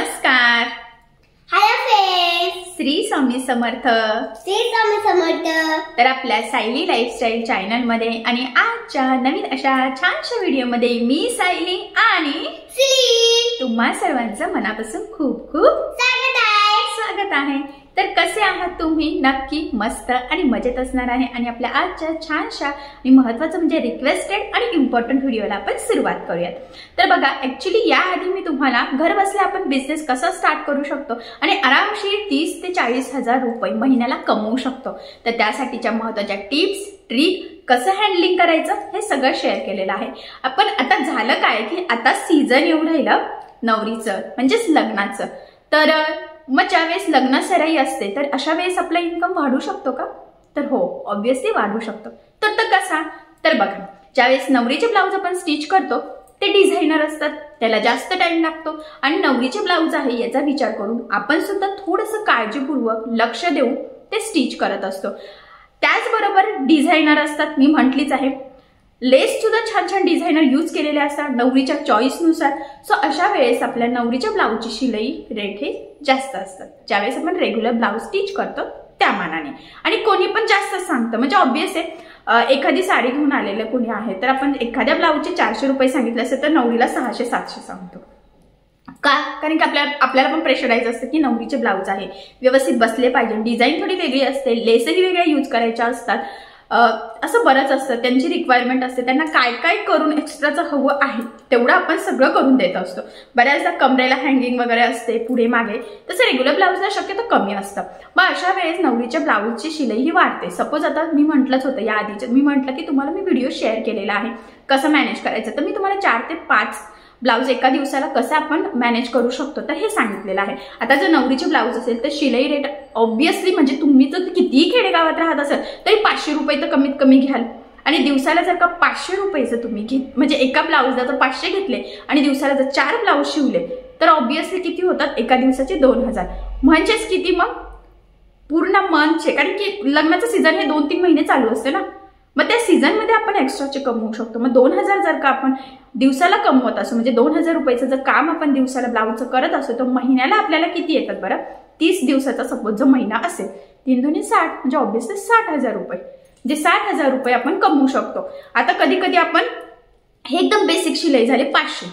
नमस्कार. Hello friends. Shri Swami Samarth. Shri Swami Samarth. तर आपल्या सायली लाईफस्टाईल चॅनल मध्ये आणि आजच्या नवीन अशा छानशा व्हिडिओ मध्ये मी सायली आणि श्री तुम्हा सर्वांचं मनापासून खूप खूप स्वागत आहे. तर कसे आहात तुम्ही? नक्की मस्त आणि मजेत असणार आहे. आणि आपल्या आजच्या छानशा आणि महत्त्वाचं म्हणजे रिक्वेस्टेड आणि इम्पॉर्टंट व्हिडिओला आपण सुरुवात करूयात. तर बघा, ऍक्च्युली याआधी मी तुम्हाला घर बसल्या आपण बिझनेस कसा स्टार्ट करू शकतो आणि आरामशीर 30 ते 40 हजार रुपये महिन्याला कमवू शकतो, तर त्यासाठीच्या महत्त्वाच्या टिप्स ट्रिक कसं हँडलिंग करायचं हे सगळं शेअर केलेलं आहे आपण. आता झालं काय की आता सीझन येऊ राहिलं नवरीचं म्हणजेच लग्नाचं. तर मग ज्यावेळेस लग्न सराई असते तर अशा वेळेस आपला इन्कम वाढू शकतो का? तर हो, ऑब्व्हियसली वाढू शकतो. तर कसा? तर बघा, ज्यावेळेस नवरीचे ब्लाऊज आपण स्टिच करतो ते डिझायनर असतात, त्याला जास्त टाइम लागतो आणि नवरीचे ब्लाऊज आहे याचा विचार करून आपण सुद्धा थोडंसं काळजीपूर्वक लक्ष देऊन ते स्टिच करत असतो. त्याचबरोबर डिझायनर असतात, मी म्हटलीच आहे, लेस सुद्धा छान छान डिझायनर यूज केलेले असतात नवरीच्या चॉईसनुसार. सो अशा वेळेस आपल्या नवरीच्या ब्लाऊजची शिलाई रेट हे जास्त असतात ज्यावेळेस आपण रेग्युलर ब्लाऊज स्टिच करतो त्या मानाने. आणि कोणी पण जास्त सांगतं, म्हणजे ऑब्व्हियस आहे, एखादी साडी घेऊन आलेलं कोणी आहे तर आपण एखाद्या ब्लाऊजचे 400 रुपये सांगितले असेल तर नवरीला 600-700 सांगतो. का? कारण की आपल्याला पण प्रेशराईज असतं की नवरीचे ब्लाऊज आहे व्यवस्थित बसले पाहिजे, डिझाईन थोडी वेगळी असते, लेसही वेगळ्या यूज करायच्या असतात, असं बरंच असतं, त्यांची रिक्वायरमेंट असते, त्यांना काय काय करून एक्स्ट्राचं हवं आहे तेवढं आपण सगळं करून देत असतो. बऱ्याचदा कमरेला हँगिंग वगैरे असते पुढे मागे, तसं रेग्युलर ब्लाऊजला शक्यतो कमी असतं. मग अशा वेळेस नवरीच्या ब्लाऊजची शिलाई ही वाढते. सपोज आता मी म्हटलंच होतं या आधीच, मी म्हटलं की तुम्हाला मी व्हिडिओ शेअर केलेला आहे कसं मॅनेज करायचं. तर मी तुम्हाला 4 ते 5 ब्लाऊज एका दिवसाला कसं आपण मॅनेज करू शकतो तर हे सांगितलेलं आहे. आता जर नवरीचे ब्लाऊज असेल तर शिलाई रेट ऑब्व्हियसली, म्हणजे तुम्ही जर कितीही खेडेगावात राहत असेल तरी 500 रुपये तर कमीत कमी घ्याल. आणि दिवसाला जर का 500 रुपयेचं तुम्ही म्हणजे एका ब्लाऊजला जर 500 घेतले आणि दिवसाला जर 4 ब्लाऊज शिवले तर ऑब्व्हियसली किती होतात? एका दिवसाचे 2000. म्हणजेच किती मग? पूर्ण मंथचे, कारण की लग्नाचं सीझन हे 2-3 महिने चालू असते ना, मग त्या सीझनमध्ये आपण एक्स्ट्राचे कमवू शकतो. मग 2000 जर का आपण दिवसाला कमवत असो, म्हणजे 2000 रुपयाचं जर काम आपण दिवसाला ब्लाऊजचं करत असो तर महिन्याला आपल्याला किती येतात बरं? 30 दिवसाचा सपोज जर महिना असेल 3 दुनी 60, म्हणजे ऑब्व्हियसली 60,000 रुपये, म्हणजे 60,000 रुपये आपण कमवू शकतो. आता कधी कधी आपण हे एकदम बेसिक शिलाई झाले 500,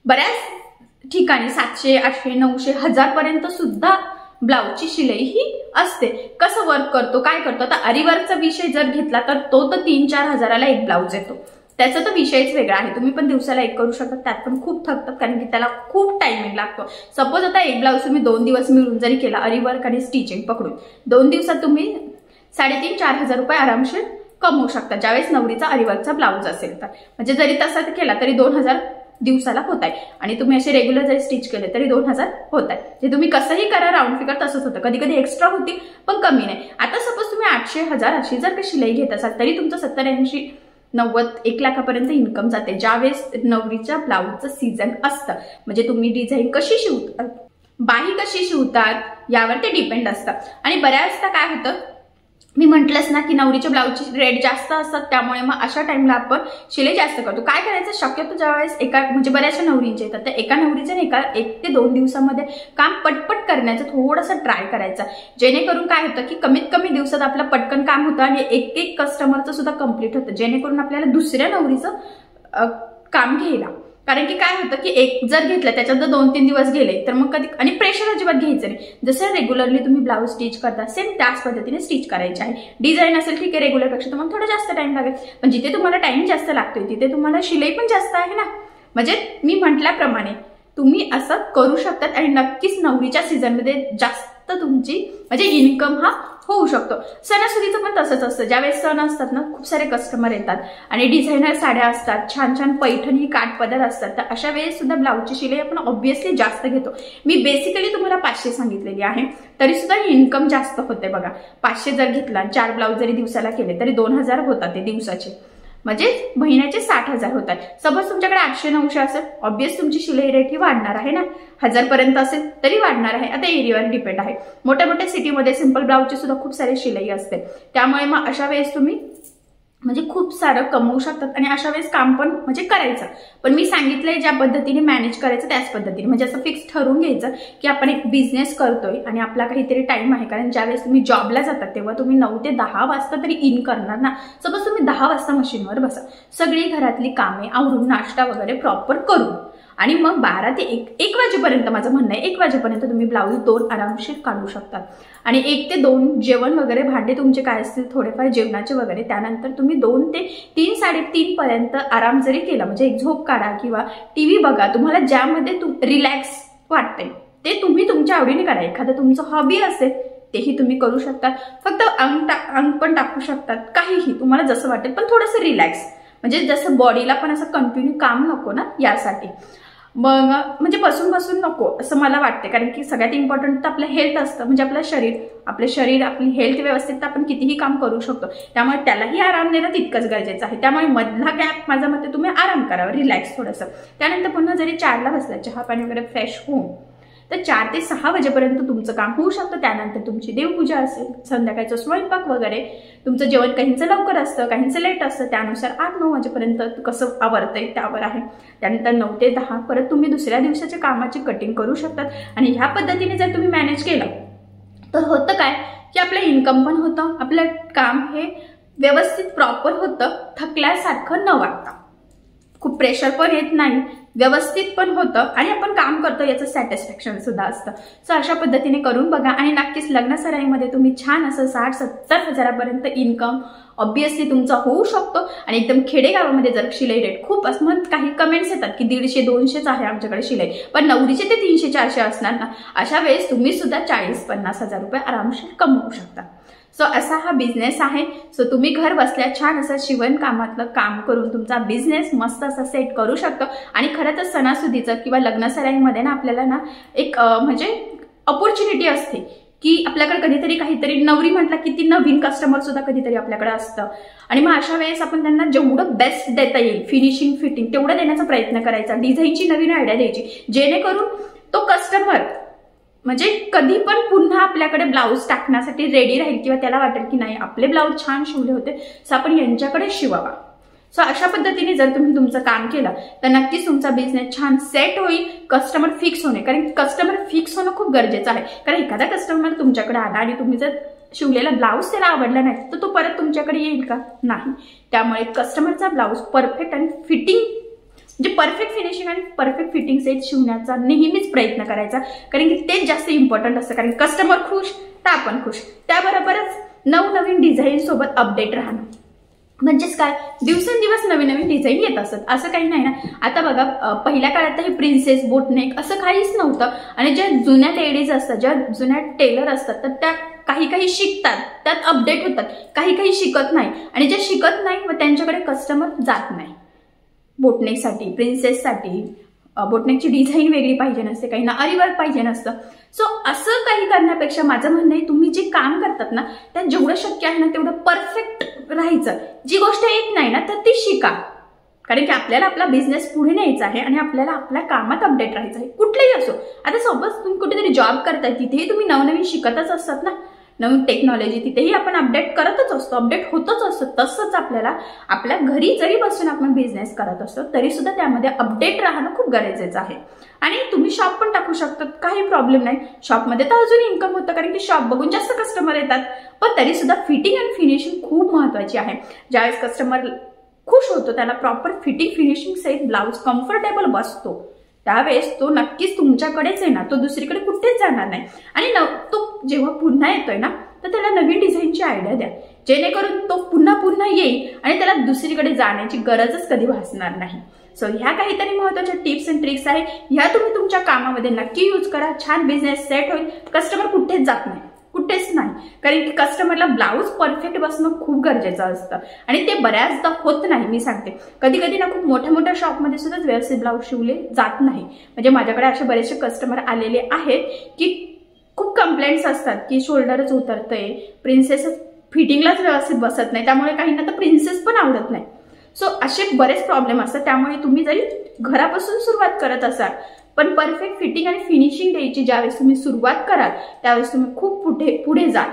बऱ्याच ठिकाणी 700, 800, 900, 1000 पर्यंत सुद्धा ब्लाऊजची शिलाई ही असते. कसं वर्क करतो, काय करतो? आता अरीवर्कचा विषय जर घेतला तर तो तर 3-4 हजाराला एक ब्लाऊज येतो, त्याचा तर विषयच वेगळा आहे. तुम्ही पण दिवसाला एक करू शकता, त्यात पण खूप थकतात कारण की त्याला खूप टायमिंग लागतो. सपोज आता एक ब्लाऊज तुम्ही 2 दिवस मिळून जरी केला, अरीवर्क आणि स्टिचिंग पकडून 2 दिवसात तुम्ही 3,500-4 हजार रुपये आरामशीर कमवू शकता ज्यावेळेस नवरीचा अरीवर्कचा ब्लाऊज असेल तर. म्हणजे जरी तसा केला तरी 2000 दिवसाला होत आहे. आणि तुम्ही असे रेग्युलर जरी स्टिच केले तरी 2000 होत आहे. जे तुम्ही कसंही करा, राऊंड फिगर तसंच होतं. कधी कधी एक्स्ट्रा होती पण कमी नाही. आता सपोज तुम्ही 800-1000 अशी जर का शिलाई घेत असाल तरी तुमचं 70-80-90-1 लाखापर्यंत इन्कम जाते ज्यावेळेस नवरीच्या ब्लाऊजचं सीझन असतं. म्हणजे तुम्ही डिझाईन कशी शिवतात, बाही कशी शिवतात यावर ते डिपेंड असतं. आणि बऱ्याचदा काय होतं, मी म्हटलंच ना की नवरीच्या ब्लाऊजची रेट जास्त असतात, त्यामुळे मग अशा टाइमला आपण शिलाई जास्त करतो. काय करायचं? शक्यतो ज्यावेळेस म्हणजे बऱ्याचशा नवरींचे येतात तर एका नवरीचं 1 ते 2 दिवसामध्ये काम पटपट करण्याचं थोडंसं ट्राय करायचं, जेणेकरून काय होतं की कमीत कमी दिवसात आपलं पटकन काम होतं आणि एक कस्टमरचं सुद्धा कम्प्लीट होतं, जेणेकरून आपल्याला दुसऱ्या नवरीचं काम घ्यायला. कारण की काय होतं की एक जर घेतलं त्याच्यात जर 2-3 दिवस गेले तर मग कधी, आणि प्रेशर अजिबात घ्यायचं नाही. जसं रेग्युलरली तुम्ही ब्लाऊज स्टिच करता सेम त्याच पद्धतीने स्टिच करायचे आहे. डिझाईन असेल ठीक आहे, रेग्युलरपेक्षा तुम्हाला थोडं जास्त टाइम लागेल, पण जिथे तुम्हाला टाइम जास्त लागतोय तिथे तुम्हाला शिलाई पण जास्त आहे ना. म्हणजे मी म्हटल्याप्रमाणे तुम्ही असं करू शकतात आणि नक्कीच नवरीच्या सीझनमध्ये जास्त तुमची म्हणजे इन्कम हा होऊ शकतो. सणासुदीचं पण तसंच असतं. ज्यावेळेस सण असतात ना, खूप सारे कस्टमर येतात आणि डिझायनर साड्या असतात, छान छान पैठणी काठपदर असतात, तर अशा वेळेस सुद्धा ब्लाऊजची शिलाई आपण ऑब्व्हियसली जास्त घेतो. मी बेसिकली तुम्हाला 500 सांगितलेली आहे, तरी सुद्धा इन्कम जास्त होते बघा. 500 जर घेतला, 4 ब्लाऊज जरी दिवसाला केले तरी 2000 होतात ते दिवसाचे, म्हणजे महिन्याचे 60,000 होतात. सपोज तुमच्याकडे 800-900 असेल, ऑब्व्हियस तुमची शिलाई रेट ही वाढणार आहे ना. 1000 पर्यंत असेल तरी वाढणार आहे. आता एरियावर डिपेंड आहे. मोठ्या मोठ्या सिटीमध्ये सिंपल ब्लाऊजची सुद्धा खूप सारी शिलाई असते, त्यामुळे मग अशा वेळेस तुम्ही म्हणजे खूप सारं कमवू शकतात आणि अशा वेळेस काम पण म्हणजे करायचं. पण मी सांगितलंय ज्या पद्धतीने मॅनेज करायचं त्याच पद्धतीने, म्हणजे असं फिक्स ठरवून घ्यायचं की आपण एक बिझनेस करतोय आणि आपला काहीतरी टाइम आहे. कारण ज्यावेळेस तुम्ही जॉबला जातात तेव्हा तुम्ही 9 ते 10 वाजता तरी इन करणार ना. सपोज तुम्ही 10 वाजता मशीनवर बसा, सगळी घरातली कामे आवरून नाश्ता वगैरे प्रॉपर करून आणि मग 12 ते 1 वाजेपर्यंत, माझं म्हणणं आहे 1 वाजेपर्यंत तुम्ही ब्लाऊज 2 आरामशीर काढू शकता. आणि 1 ते 2 जेवण वगैरे भांडे तुमचे काय असतील थोडेफार जेवणाचे वगैरे, त्यानंतर तुम्ही 2 ते 3 3:30 पर्यंत आराम जरी केला, म्हणजे एक झोप काढा किंवा टीव्ही बघा, तुम्हाला ज्यामध्ये रिलॅक्स वाटते ते तुम्ही तुमच्या आवडीने करा. एखादं तुमचं हॉबी असेल तेही तुम्ही करू शकता, फक्त अंग पण टाकू शकतात, काहीही तुम्हाला जसं वाटेल, पण थोडंसं रिलॅक्स, म्हणजे जसं बॉडीला पण असं कंटिन्यू काम नको ना, यासाठी मग म्हणजे बसून नको असं मला वाटते. कारण की सगळ्यात इम्पॉर्टंट तर आपलं हेल्थ असतं, म्हणजे आपलं शरीर आपली हेल्थ व्यवस्थित तर आपण कितीही काम करू शकतो, त्यामुळे त्यालाही आराम देणं तितकंच गरजेचं आहे. त्यामुळे मधला गॅप माझ्या मते तुम्ही आराम करावा, रिलॅक्स थोडंसं. त्यानंतर पुन्हा जरी 4ला बसला, चहा पाणी वगैरे फ्रेश होऊन, तर 4 ते 6 वाजेपर्यंत तुमचं काम होऊ शकतं. त्यानंतर तुमची देवपूजा असेल, संध्याकाळचं स्वयंपाक वगैरे, तुमचं जेवण काहींचं लवकर असतं, काहींचं लेट असतं, त्यानुसार 8-9 वाजेपर्यंत कसं आवरतंय त्यावर आहे. त्यानंतर 9 ते 10 परत तुम्ही दुसऱ्या दिवसाच्या कामाची कटिंग करू शकतात. आणि ह्या पद्धतीने जर तुम्ही मॅनेज केलं तर होतं काय की आपलं इन्कम पण होतं, आपलं काम हे व्यवस्थित प्रॉपर होतं, थकल्यासारखं न वाटतं, खूप प्रेशर पण येत नाही, व्यवस्थित पण होतं आणि आपण काम करतो याचं सॅटिस्फॅक्शन सुद्धा असतं. सो अशा पद्धतीने करून बघा आणि नक्कीच लग्न सराईमध्ये तुम्ही छान असं 60-70 हजारापर्यंत इन्कम ऑब्विसली तुमचा होऊ शकतो. आणि एकदम खेडेगावामध्ये जर शिलाई रेट खूप असं, मग काही कमेंट्स येतात की 150-200च आहे आमच्याकडे शिलाई, पण नवरीचे ते 300-400 असणार ना, अशा वेळेस तुम्ही सुद्धा 40-50 हजार रुपये आरामशीर कमवू शकता. सो असा हा बिझनेस आहे. सो तुम्ही घर बसल्या छान असं शिवणकामातलं काम करून तुमचा बिझनेस मस्त असा सेट करू शकतो. आणि खरं तर सणासुदीचं किंवा लग्नसराईमध्ये ना आपल्याला ना एक म्हणजे अपॉर्च्युनिटी असते की आपल्याकडे कधीतरी काहीतरी, नवरी म्हटलं की ती नवीन कस्टमर सुद्धा कधीतरी आपल्याकडे असतं आणि मग अशा वेळेस आपण त्यांना जेवढं बेस्ट देता येईल, फिनिशिंग फिटिंग तेवढं देण्याचा प्रयत्न करायचा, डिझाईनची नवीन आयडिया द्यायची, जेणेकरून तो कस्टमर म्हणजे कधी पण पुन्हा आपल्याकडे ब्लाऊज टाकण्यासाठी रेडी राहील किंवा त्याला वाटेल की नाही आपले ब्लाऊज छान शिवले होते सो आपण यांच्याकडे शिवावा. सो अशा पद्धतीने जर तुम्ही तुमचं काम केलं तर नक्कीच तुमचा बिझनेस छान सेट होईल. कस्टमर फिक्स होणे, कारण कस्टमर फिक्स होणं खूप गरजेचं आहे. कारण एखादा कस्टमर तुमच्याकडे आला आणि तुम्ही जर शिवलेला ब्लाऊज त्याला आवडला नाही तर तो परत तुमच्याकडे येईल का? नाही. त्यामुळे कस्टमरचा ब्लाऊज परफेक्ट आणि फिटिंग, म्हणजे परफेक्ट फिनिशिंग आणि परफेक्ट फिटिंग सेट शिवण्याचा नेहमीच प्रयत्न करायचा, कारण की तेच जास्त इम्पॉर्टंट असतं. कारण कस्टमर खुश तर आपण खुश. त्याबरोबरच नवनवीन डिझाईन सोबत अपडेट राहणं, म्हणजेच काय, दिवसेंदिवस नवीन नवीन डिझाईन येत असत, असं काही नाही ना. आता बघा पहिल्या काळात हे प्रिन्सेस बोटनेक असं काहीच नव्हतं. आणि ज्या जुन्या लेडीज असतात, ज्या जुन्या टेलर असतात, तर त्या काही शिकतात, त्यात अपडेट होतात, काही शिकत नाही. आणि जे शिकत नाही मग त्यांच्याकडे कस्टमर जात नाही. बोटनेकसाठी, प्रिन्सेससाठी बोटनेकची डिझाईन वेगळी पाहिजे नसते, काही ना अरीवर्क पाहिजे नसतं. सो असं काही करण्यापेक्षा माझं म्हणणं आहे तुम्ही जे काम करतात ना त्यात जेवढं शक्य आहे ना तेवढं परफेक्ट राहायचं. जी गोष्ट येत नाही ना तर ती शिका, कारण की आपल्याला आपला बिझनेस पुढे न्यायचा आहे आणि आपल्याला आपल्या कामात अपडेट राहायचं आहे, कुठलंही असो. आता सपोज तुम्ही कुठेतरी जॉब करताय, तिथेही तुम्ही नवनवीन शिकतच असतात ना, नवीन टेक्नॉलॉजी, तिथेही आपण अपडेट करतच असतो, अपडेट होतच असतो. तसंच आपल्याला आपल्या घरी जरी बसून आपण बिझनेस करत असतो तरी सुद्धा त्यामध्ये अपडेट राहणं खूप गरजेचं आहे. आणि तुम्ही शॉप पण टाकू शकता, काही प्रॉब्लेम नाही. शॉपमध्ये तर अजून इन्कम होतं, कारण की शॉप बघून जास्त कस्टमर येतात. पण तरी सुद्धा फिटिंग आणि फिनिशिंग खूप महत्वाची आहे. ज्यावेळेस कस्टमर खुश होतो, त्याला प्रॉपर फिटिंग फिनिशिंग सहित ब्लाऊज कम्फर्टेबल बसतो, त्यावेळेस तो नक्कीच तुमच्याकडेच येणार, तो दुसरीकडे कुठेच जाणार नाही. आणि तो जेव्हा पुन्हा येतोय ना तर त्याला नवीन डिझाईनची आयडिया द्या, जेणेकरून तो पुन्हा येईल आणि त्याला दुसरीकडे जाण्याची गरजच कधी भासणार नाही. सो ह्या काहीतरी महत्त्वाच्या टिप्स अँड ट्रिक्स आहे, ह्या तुम्ही तुमच्या कामामध्ये नक्की यूज करा. छान बिझनेस सेट होईल. कस्टमर कुठेच जात नाही, कुठेच नाही, कारण की कस्टमरला ब्लाऊज परफेक्ट बसणं खूप गरजेचं असतं आणि ते बऱ्याचदा होत नाही. मी सांगते कधी ना खूप मोठ्या शॉपमध्ये सुद्धा व्यवस्थित ब्लाऊज शिवले जात नाही. म्हणजे माझ्याकडे असे बरेचसे कस्टमर आलेले आहेत की खूप कंप्लेंट्स असतात की शोल्डरच उतरतंय, प्रिन्सेस फिटिंगलाच व्यवस्थित बसत नाही, त्यामुळे काहींना तर प्रिन्सेस पण आवडत नाही. सो असे बरेच प्रॉब्लेम असतात. त्यामुळे तुम्ही जरी घरापासून सुरुवात करत असाल पण परफेक्ट फिटिंग आणि फिनिशिंग द्यायची ज्यावेळेस तुम्ही सुरुवात कराल त्यावेळेस तुम्ही खूप पुढे जाल.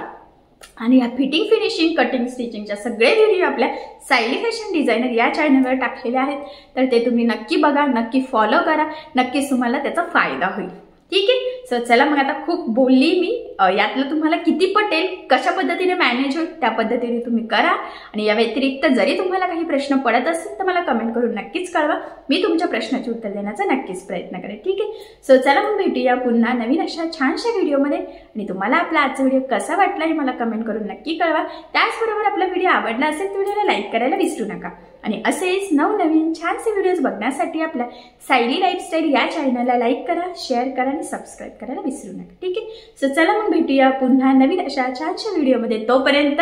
आणि या फिटिंग, फिनिशिंग, कटिंग, स्टिचिंगच्या सगळे व्हिडिओ आपल्या सायली फॅशन डिझायनर या चॅनलवर टाकलेले आहेत. तर ते तुम्ही नक्की बघा, नक्की फॉलो करा, नक्कीच तुम्हाला त्याचा फायदा होईल. ठीक आहे. सो चला मग, आता खूप बोलली मी. यातलं तुम्हाला किती पटेल, कशा पद्धतीने मॅनेज होईल त्या पद्धतीने तुम्ही करा. आणि या व्यतिरिक्त जरी तुम्हाला काही प्रश्न पडत असतील तर मला कमेंट करून नक्कीच कळवा. मी तुमच्या प्रश्नाचे उत्तर देण्याचा नक्कीच प्रयत्न करेन. ठीक आहे. सो चला मग भेटूया पुन्हा नवीन अशा छानशा व्हिडिओमध्ये. आणि तुम्हाला आपला आजचा व्हिडिओ कसा वाटला हे मला कमेंट करून नक्की कळवा. त्याचबरोबर आपला व्हिडिओ आवडला असेल तर व्हिडिओला लाईक करायला विसरू नका. आणि असेच नवनवीन छानसे व्हिडिओज बघण्यासाठी आपल्या सायली लाईफस्टाईल या चॅनलला लाईक करा, शेअर करा आणि सबस्क्राईब करायला विसरू नका. ठीक आहे. सो चला मग भेटूया पुन्हा नवीन अशा छानशा व्हिडिओमध्ये. तोपर्यंत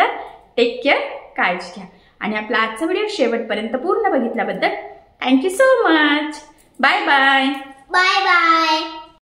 टेक केअर, काळजी घ्या. आणि आपला आजचा व्हिडिओ शेवटपर्यंत पूर्ण बघितल्याबद्दल thank you so much. Bye bye. Bye bye.